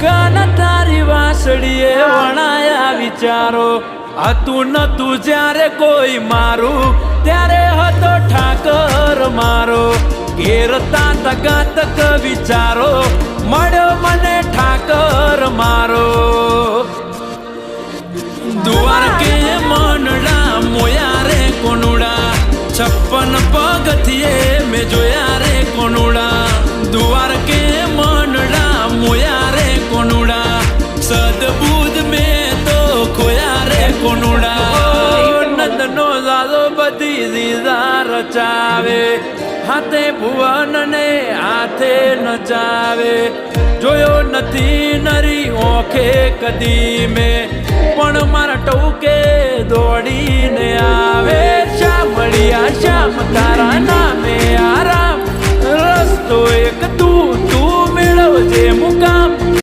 કાન તારી વાસળીએ વણાયા વિચારો હતું નતું જ્યારે કોઈ મારું ત્યારે હતો ઠાકર મારો ઘેરતા તગાતક વિચારો મળ્યો મને ઠાકર મારો દ્વારકે મનડા મોયા રે કોનુડા 56 પગથિયે મેં જોયા રે કોનુડા દ્વારકે મનડા મોયા રે કોનુડા સદબુદ્ધ મેં તો ખોયા રે કોનુડા નંદનો દાદો બધી દીદા રચાવે હાથે ભુવન ને હાથે નચાવે જોયો નથી નરી ઓખે કદી મેં પણ મારા ટોકે દોડીને આવે શામળિયા શ્યામ તારા નામે આરામ રસ્તો એક તું મેળવજે મુખ